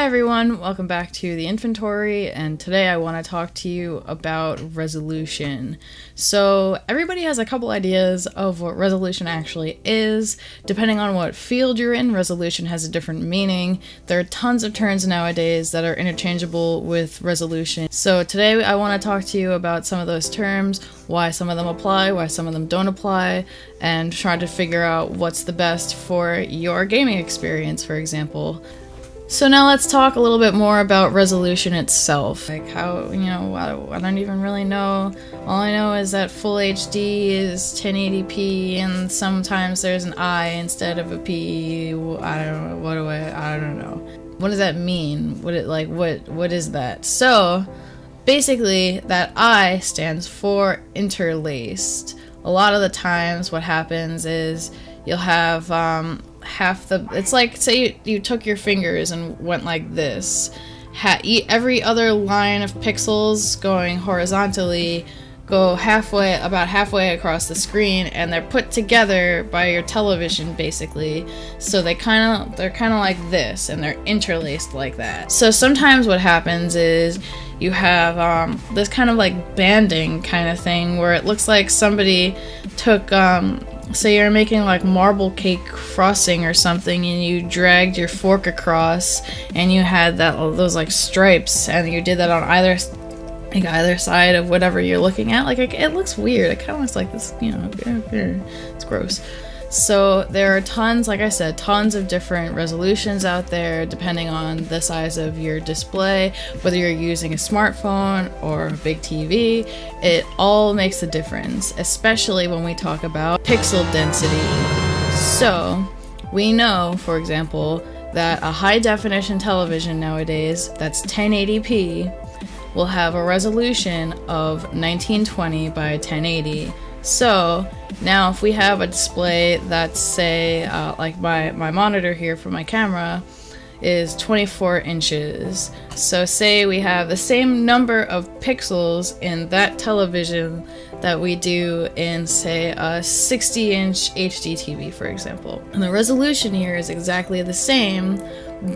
everyone, welcome back to the inventory, and today I want to talk to you about resolution. So everybody has a couple ideas of what resolution actually is. Depending on what field you're in, resolution has a different meaning. There are tons of terms nowadays that are interchangeable with resolution. So today I want to talk to you about some of those terms, why some of them apply, why some of them don't apply, and try to figure out what's the best for your gaming experience, for example. So now let's talk a little bit more about resolution itself. Like how, I don't even really know. All I know is that full HD is 1080p and sometimes there's an I instead of a P. I don't know. I don't know. What does that mean? What is that? So basically that I stands for interlaced. A lot of the times what happens is you'll have it's like, say you took your fingers and went like this. Every other line of pixels going horizontally go about halfway across the screen, and they're put together by your television basically. So they're kind of like this, and they're interlaced like that. So sometimes what happens is you have this kind of like banding kind of thing where it looks like somebody took say you're making like marble cake frosting or something, and you dragged your fork across and you had those like stripes, and you did that on either side of whatever you're looking at. Like it looks weird. It kind of looks like this, it's gross. So there are tons of different resolutions out there depending on the size of your display, whether you're using a smartphone or a big TV. It all makes a difference, especially when we talk about pixel density. So we know, for example, that a high definition television nowadays that's 1080p will have a resolution of 1920 by 1080. So now if we have a display that's, say, like my monitor here for my camera is 24 inches. So say we have the same number of pixels in that television that we do in, say, a 60-inch HD TV, for example. And the resolution here is exactly the same,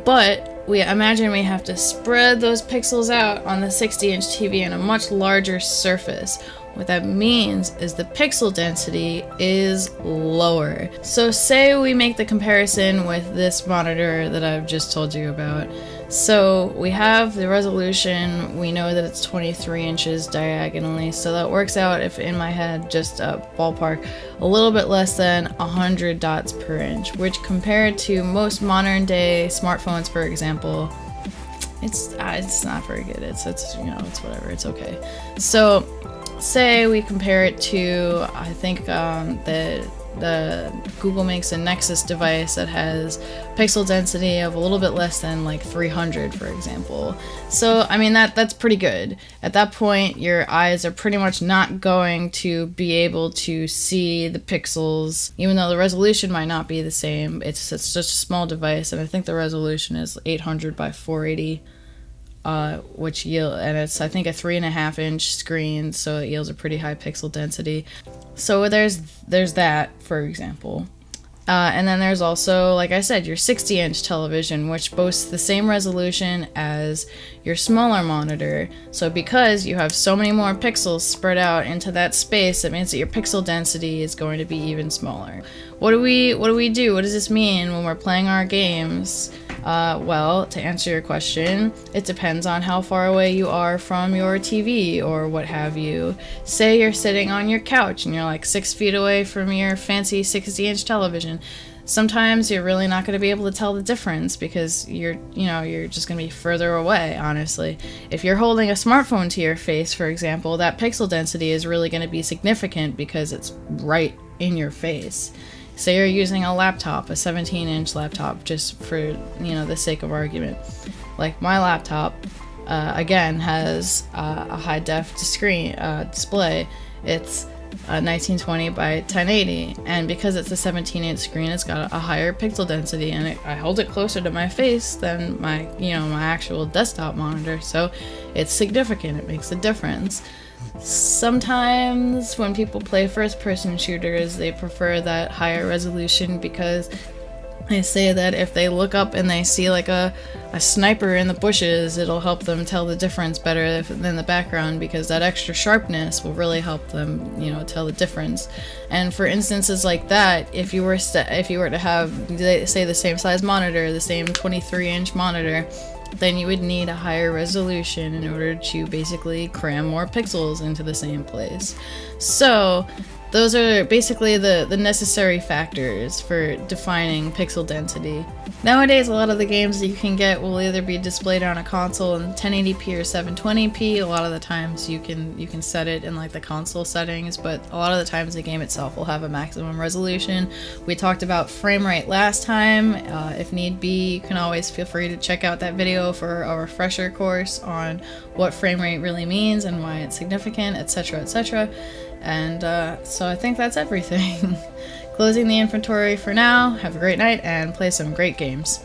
but we imagine we have to spread those pixels out on the 60-inch TV in a much larger surface. What that means is the pixel density is lower. So say we make the comparison with this monitor that I've just told you about. So we have the resolution, we know that it's 23 inches diagonally, so that works out, if in my head, just a ballpark, a little bit less than 100 dots per inch, which compared to most modern day smartphones, for example, it's not very good. It's whatever, it's okay. So say we compare it to, I think the Google makes a Nexus device that has pixel density of a little bit less than like 300, for example. So I mean that's pretty good. At that point, your eyes are pretty much not going to be able to see the pixels, even though the resolution might not be the same. It's just a small device, and I think the resolution is 800 by 480. And it's, I think, a 3.5 inch screen, so it yields a pretty high pixel density. So there's that, for example. And then there's also, like I said, your 60-inch television, which boasts the same resolution as your smaller monitor. So because you have so many more pixels spread out into that space, it means that your pixel density is going to be even smaller. What do we do? What does this mean when we're playing our games? Well, to answer your question, it depends on how far away you are from your TV or what have you. Say you're sitting on your couch and you're like 6 feet away from your fancy 60-inch television. Sometimes you're really not going to be able to tell the difference because you're just going to be further away, honestly. If you're holding a smartphone to your face, for example, that pixel density is really going to be significant because it's right in your face. Say you're using a laptop, a 17-inch laptop, just for, the sake of argument. Like my laptop, again, has a high-def display. It's 1920 by 1080, and because it's a 17-inch screen, it's got a higher pixel density, and I hold it closer to my face than my actual desktop monitor, so it's significant. It makes a difference. Sometimes when people play first-person shooters, they prefer that higher resolution because They say that if they look up and they see like a sniper in the bushes, it'll help them tell the difference better than the background, because that extra sharpness will really help them, tell the difference. And for instances like that, if you were to have, say, the same size monitor, the same 23-inch monitor, then you would need a higher resolution in order to basically cram more pixels into the same place. So those are basically the necessary factors for defining pixel density. Nowadays, a lot of the games that you can get will either be displayed on a console in 1080p or 720p. A lot of the times you can set it in like the console settings, but a lot of the times the game itself will have a maximum resolution. We talked about frame rate last time. If need be, you can always feel free to check out that video for a refresher course on what frame rate really means and why it's significant, etc., etc. And so I think that's everything. Closing the inventory for now. Have a great night and play some great games.